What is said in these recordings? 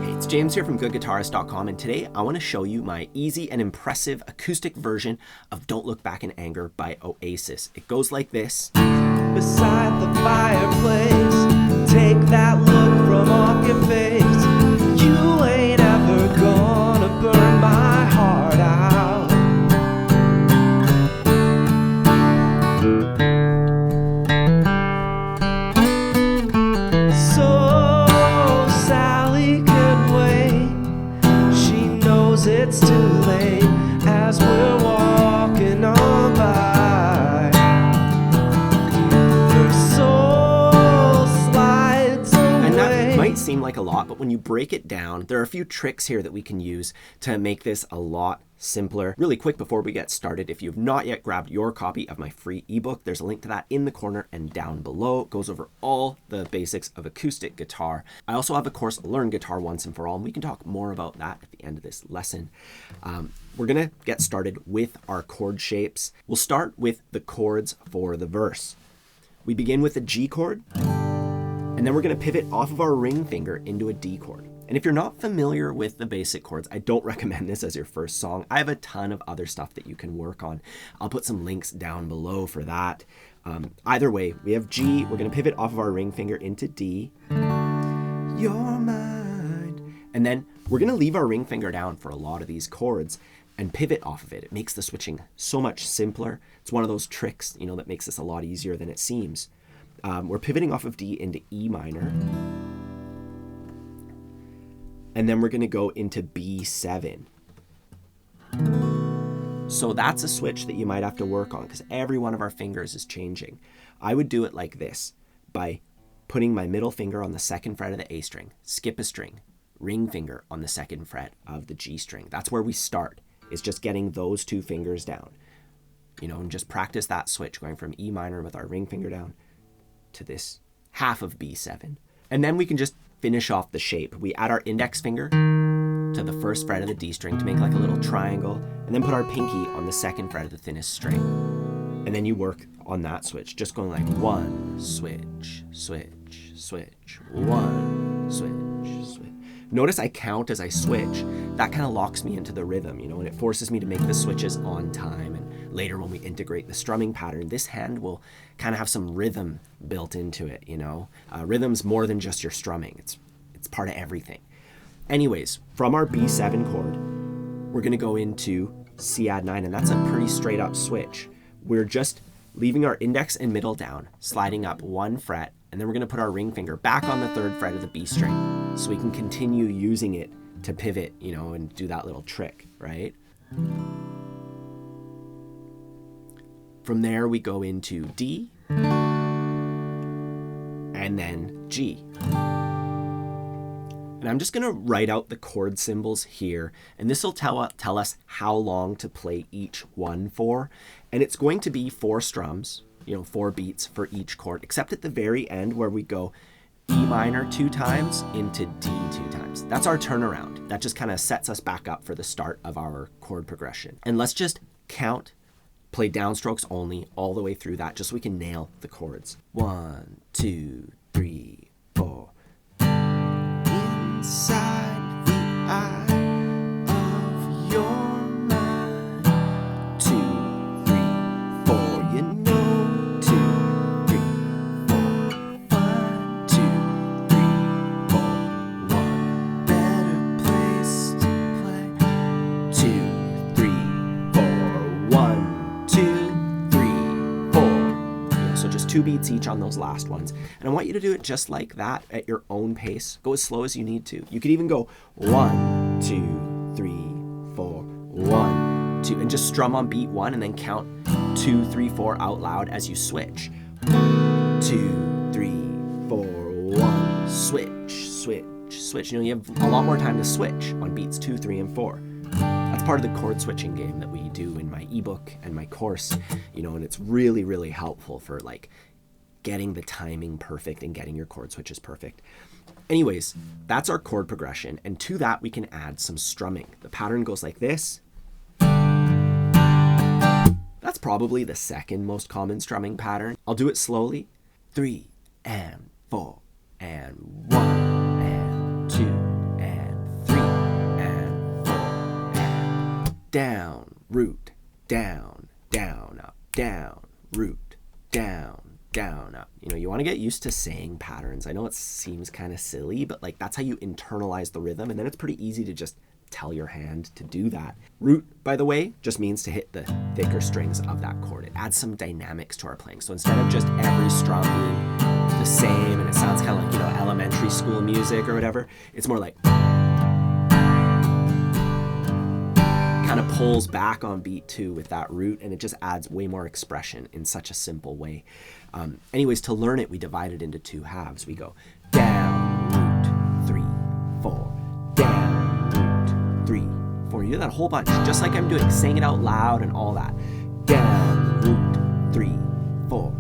It's James here from GoodGuitarist.com, and today I want to show you my easy and impressive acoustic version of Don't Look Back in Anger by Oasis. It goes like this. Beside the fireplace, take that look from off your face. You ain't ever gonna burn my heart out. So Sally can wait, she knows it's too late as we're walking on by. Seem like a lot, but when you break it down, there are a few tricks here that we can use to make this a lot simpler. Really quick before we get started, if you've not yet grabbed your copy of my free ebook, there's a link to that in the corner and down below. It goes over all the basics of acoustic guitar. I also have a course, Learn Guitar Once and For All, and we can talk more about that at the end of this lesson. We're gonna get started with our chord shapes. We'll start with the chords for the verse. We begin with a G chord, and then we're going to pivot off of our ring finger into a D chord. And if you're not familiar with the basic chords, I don't recommend this as your first song. I have a ton of other stuff that you can work on. I'll put some links down below for that. Either way, we have G. We're going to pivot off of our ring finger into D. You're mine. And then we're going to leave our ring finger down for a lot of these chords and pivot off of it. It makes the switching so much simpler. It's one of those tricks, that makes this a lot easier than it seems. We're pivoting off of D into E minor. And then we're going to go into B7. So that's a switch that you might have to work on because every one of our fingers is changing. I would do it like this, by putting my middle finger on the second fret of the A string, skip a string, ring finger on the second fret of the G string. That's where we start, is just getting those two fingers down. And just practice that switch, going from E minor with our ring finger down to this half of B7. And then we can just finish off the shape. We add our index finger to the first fret of the D string to make like a little triangle, and then put our pinky on the second fret of the thinnest string. And then you work on that switch, just going like one, switch, switch, switch, one, switch, switch. Notice I count as I switch. That kind of locks me into the rhythm, and it forces me to make the switches on time. And later when we integrate the strumming pattern, this hand will kind of have some rhythm built into it, Rhythm's more than just your strumming. It's part of everything. Anyways, from our B7 chord, we're going to go into C add 9, and that's a pretty straight up switch. We're just leaving our index and middle down, sliding up one fret, and then we're going to put our ring finger back on the third fret of the B string so we can continue using it to pivot, and do that little trick, right? From there, we go into D, and then G. And I'm just going to write out the chord symbols here, and this will tell us how long to play each one for. And it's going to be 4 strums, 4 beats for each chord, except at the very end where we go E minor 2 times into D 2 times. That's our turnaround. That just kind of sets us back up for the start of our chord progression. And let's just count, play downstrokes only all the way through that, just so we can nail the chords. 1, 2, 3, 4. Inside the eye of your mind. 2, 3, 4. 2, 3, 4. 1, 2, 3, 4. One better place to play. 2, 3, 4. 1, 2, 3, 4. So just 2 beats each on those last ones. And I want you to do it just like that at your own pace. Go as slow as you need to. You could even go 1, 2, 3, 4, 1, 2, and just strum on beat 1 and then count 2, 3, 4 out loud as you switch. 2, 3, 4, 1, switch, switch, switch. You have a lot more time to switch on beats 2, 3, and 4. That's part of the chord switching game that we do in my ebook and my course, and it's really, really helpful for getting the timing perfect and getting your chord switches perfect. Anyways, that's our chord progression, and to that we can add some strumming. The pattern goes like this. That's probably the second most common strumming pattern. I'll do it slowly. 3 and 4 and 1. down, root, down, down, up, down, root, down, down, up. You know, you want to get used to saying patterns. I know it seems kind of silly, but like that's how you internalize the rhythm, and then it's pretty easy to just tell your hand to do that. Root, by the way, just means to hit the thicker strings of that chord. It adds some dynamics to our playing. So instead of just every strum being the same and it sounds kind of like, you know, elementary school music or whatever, it's more like kind of pulls back on beat too with that root, and it just adds way more expression in such a simple way. Anyways, to learn it, we divide it into two halves. We go down, root, 3, 4, down, root, 3, 4. You do that a whole bunch, just like I'm doing, saying it out loud and all that. Down, root, 3, 4.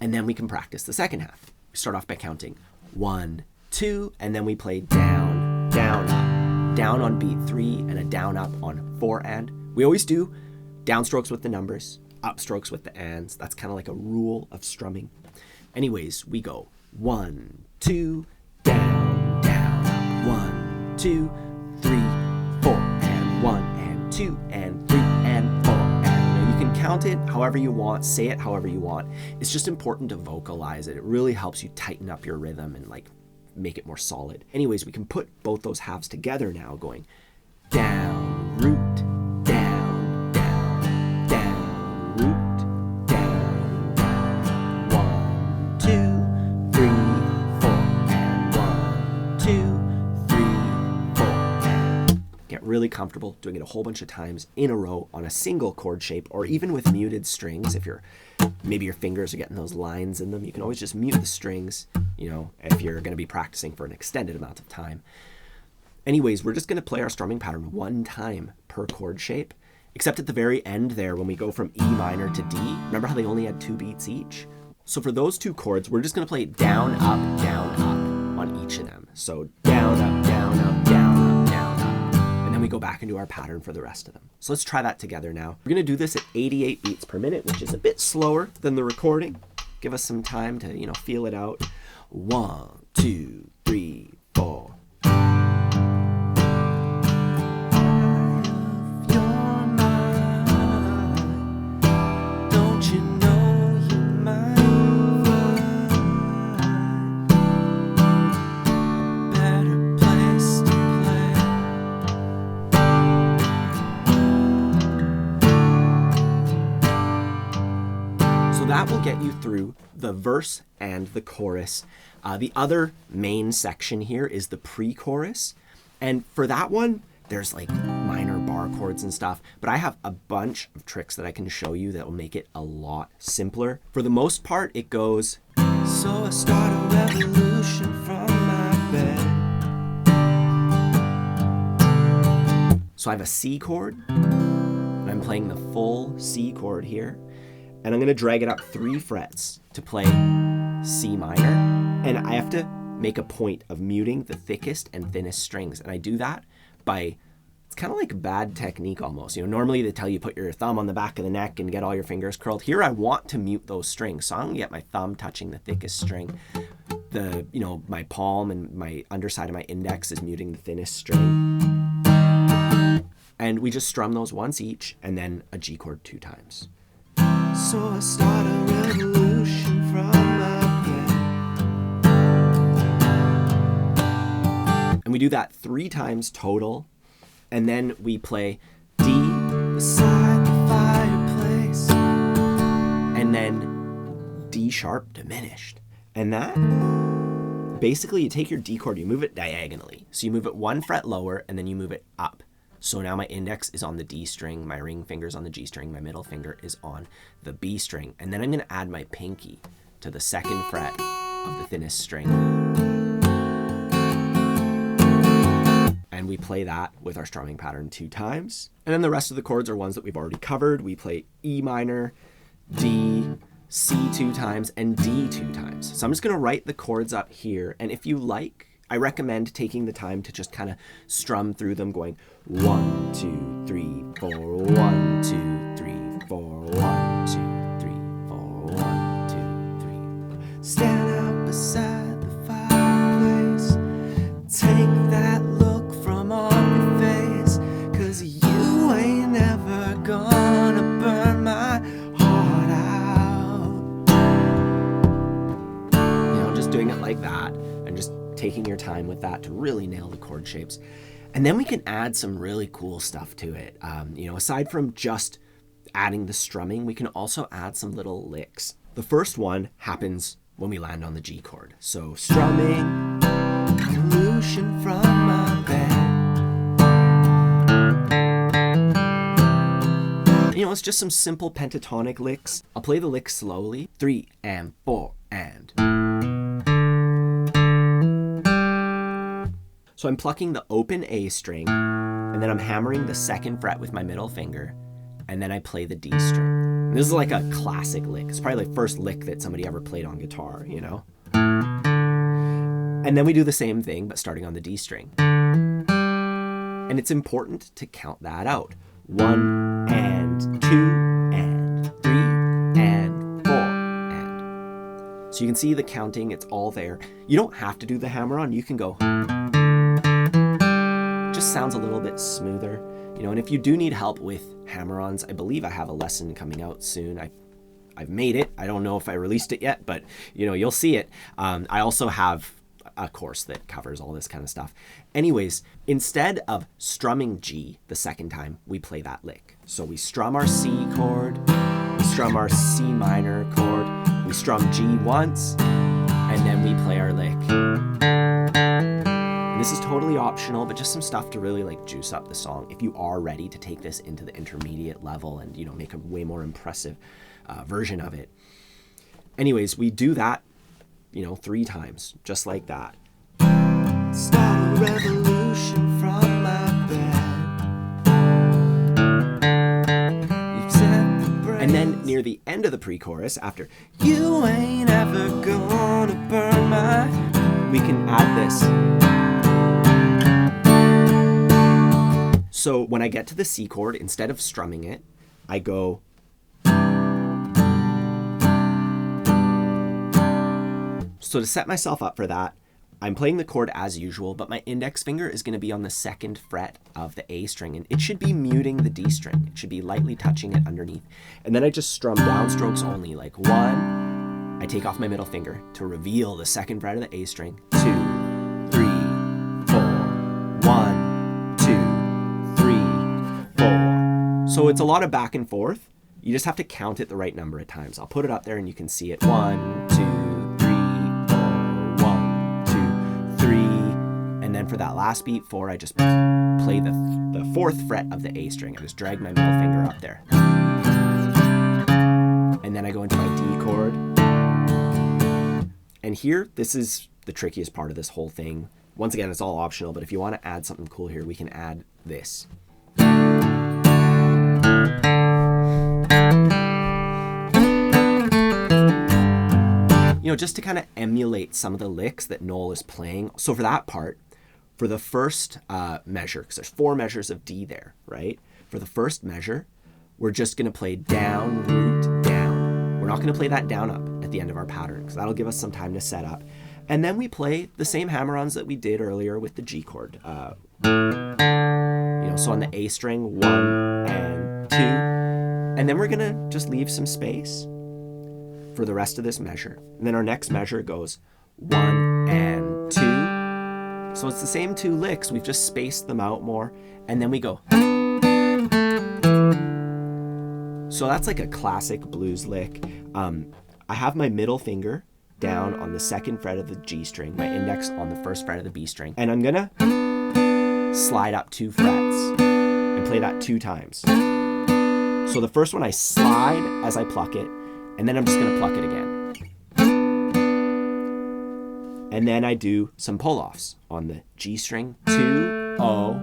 And then we can practice the second half. We start off by counting 1, 2, and then we play down, down, up, down on beat 3, and a down up on 4 and. We always do downstrokes with the numbers, upstrokes with the ands. That's kind of like a rule of strumming. Anyways, we go 1, 2, down, down, up, 1, 2, 3, 4, and 1, and 2, and 3, and 4. You can count it however you want, say it however you want. It's just important to vocalize it. It really helps you tighten up your rhythm and like make it more solid. Anyways, we can put both those halves together now, going down, root, down, down, down, root, down, down, 1, 2, 3, 4, and 1, 2, 3, 4, and. Get really comfortable doing it a whole bunch of times in a row on a single chord shape, or even with muted strings. If maybe your fingers are getting those lines in them, you can always just mute the strings, you know, if you're going to be practicing for an extended amount of time. Anyways, we're just going to play our strumming pattern one time per chord shape, except at the very end there when we go from E minor to D. Remember how they only had 2 beats each? So for those 2 chords, we're just going to play down, up on each of them. So down, up, down, up, down, up, down, up. And then we go back and do our pattern for the rest of them. So let's try that together now. We're going to do this at 88 beats per minute, which is a bit slower than the recording. Give us some time to, you know, feel it out. 1, 2, 3, 4. That will get you through the verse and the chorus. The other main section here is the pre-chorus. And for that one, there's like minor bar chords and stuff, but I have a bunch of tricks that I can show you that will make it a lot simpler. For the most part, it goes, so I start a revolution from my bed. So I have a C chord, and I'm playing the full C chord here. And I'm going to drag it up 3 frets to play C minor. And I have to make a point of muting the thickest and thinnest strings. And I do that by, it's kind of like bad technique almost. You know, normally they tell you put your thumb on the back of the neck and get all your fingers curled. Here I want to mute those strings. So I'm going to get my thumb touching the thickest string. My palm and my underside of my index is muting the thinnest string. And we just strum those once each, and then a G chord 2 times. So I start a revolution from my bed. And we do that 3 times total. And then we play D beside the fireplace. And then D sharp diminished. And that, basically you take your D chord, you move it diagonally. So you move it 1 fret lower, and then you move it up. So now my index is on the D string, my ring finger's on the G string, my middle finger is on the B string. And then I'm going to add my pinky to the 2nd fret of the thinnest string. And we play that with our strumming pattern 2 times. And then the rest of the chords are ones that we've already covered. We play E minor, D, C 2 times, and D 2 times. So I'm just going to write the chords up here. And if you like, I recommend taking the time to just kind of strum through them, going 1, 2, 3, 4, 1, 2, 3, 4, 1, 2, 3, 4, 1, 2, 3. Stand out beside the fireplace. Take that look from off your face, 'cause you just doing it like that and just taking your time with that to really nail the chord shapes. And then we can add some really cool stuff to it. Aside from just adding the strumming, we can also add some little licks. The first one happens when we land on the G chord. So strumming, evolution from my bed. It's just some simple pentatonic licks. I'll play the licks slowly. 3 and 4 and. So I'm plucking the open A string, and then I'm hammering the 2nd fret with my middle finger, and then I play the D string. And this is like a classic lick. It's probably the first lick that somebody ever played on guitar, And then we do the same thing, but starting on the D string. And it's important to count that out. 1 and 2 and 3 and 4 and. So you can see the counting, it's all there. You don't have to do the hammer-on, you can go. It just sounds a little bit smoother. And if you do need help with hammer-ons, I believe I have a lesson coming out soon. I've made it. I don't know if I released it yet, but you'll see it. I also have a course that covers all this kind of stuff. Anyways, instead of strumming G the second time, we play that lick. So we strum our C chord, we strum our C minor chord, we strum G once, and then we play our lick. And this is totally optional, but just some stuff to really juice up the song if you are ready to take this into the intermediate level and make a way more impressive version of it. Anyways, we do that 3 times, just like that. Start a revolution from my bed. And then near the end of the pre-chorus, after you ain't ever gonna burn my, we can add this. So when I get to the C chord, instead of strumming it, I go. So to set myself up for that, I'm playing the chord as usual, but my index finger is going to be on the 2nd fret of the A string, and it should be muting the D string. It should be lightly touching it underneath. And then I just strum downstrokes only, like 1. I take off my middle finger to reveal the 2nd fret of the A string. 2, 3, 4, 1, 2, 3, 4. So it's a lot of back and forth. You just have to count it the right number of times. I'll put it up there and you can see it. 1, 2, 3, and then for that last beat, 4, I just play the 4th fret of the A string. I just drag my middle finger up there. And then I go into my D chord. And here, this is the trickiest part of this whole thing. Once again, it's all optional, but if you want to add something cool here, we can add this. Just to kind of emulate some of the licks that Noel is playing. So for that part, for the first measure, because there's 4 measures of D there, right? For the first measure, we're just going to play down, root, down. We're not going to play that down up at the end of our pattern, because that'll give us some time to set up. And then we play the same hammer-ons that we did earlier with the G chord. So on the A string, 1 and 2. And then we're going to just leave some space for the rest of this measure. And then our next measure goes 1 and 2. So it's the same 2 licks, we've just spaced them out more, and then we go. So that's like a classic blues lick. I have my middle finger down on the 2nd fret of the G string, my index on the 1st fret of the B string, and I'm gonna slide up 2 frets and play that 2 times. So the first one I slide as I pluck it, and then I'm just going to pluck it again. And then I do some pull-offs on the G string, 2, O,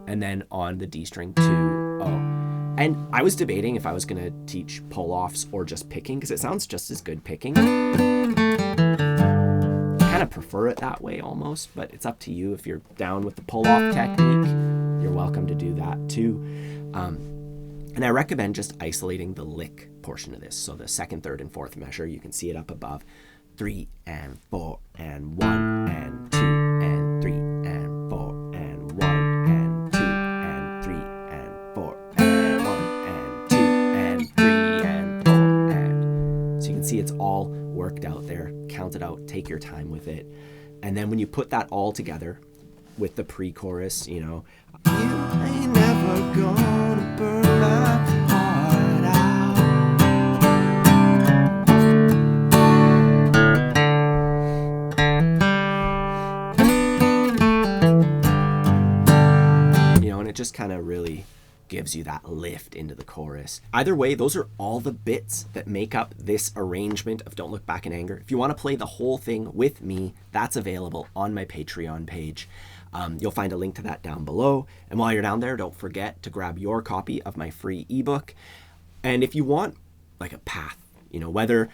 and then on the D string, 2, O. And I was debating if I was going to teach pull-offs or just picking, because it sounds just as good picking. I kind of prefer it that way almost, but it's up to you. If you're down with the pull-off technique, you're welcome to do that too. And I recommend just isolating the lick portion of this. So the 2nd, 3rd, and 4th measure, you can see it up above. 3 and 4 and 1 and 2 and 3 and 4 and 1 and 2 and 3 and 4 and 1 and 2 and 3 and 4 and. So you can see it's all worked out there. count it out, take your time with it. And then when you put that all together with the pre-chorus, you know, you ain't never gonna burn my heart out. You know, and it just kind of really gives you that lift into the chorus. Either way, those are all the bits that make up this arrangement of Don't Look Back in Anger. If you want to play the whole thing with me, that's available on my Patreon page. You'll find a link to that down below. And while you're down there, don't forget to grab your copy of my free ebook. And if you want like a path, you know, whether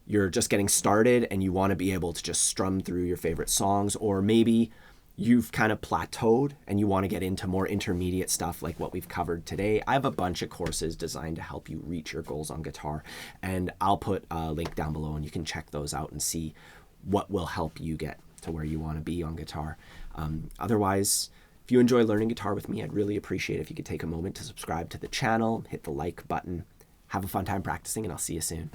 you're just getting started and you want to be able to just strum through your favorite songs, or maybe you've kind of plateaued and you want to get into more intermediate stuff like what we've covered today, I have a bunch of courses designed to help you reach your goals on guitar. And I'll put a link down below and you can check those out and see what will help you get to where you want to be on guitar. Otherwise, if you enjoy learning guitar with me, I'd really appreciate it if you could take a moment to subscribe to the channel, hit the like button. Have a fun time practicing, and I'll see you soon.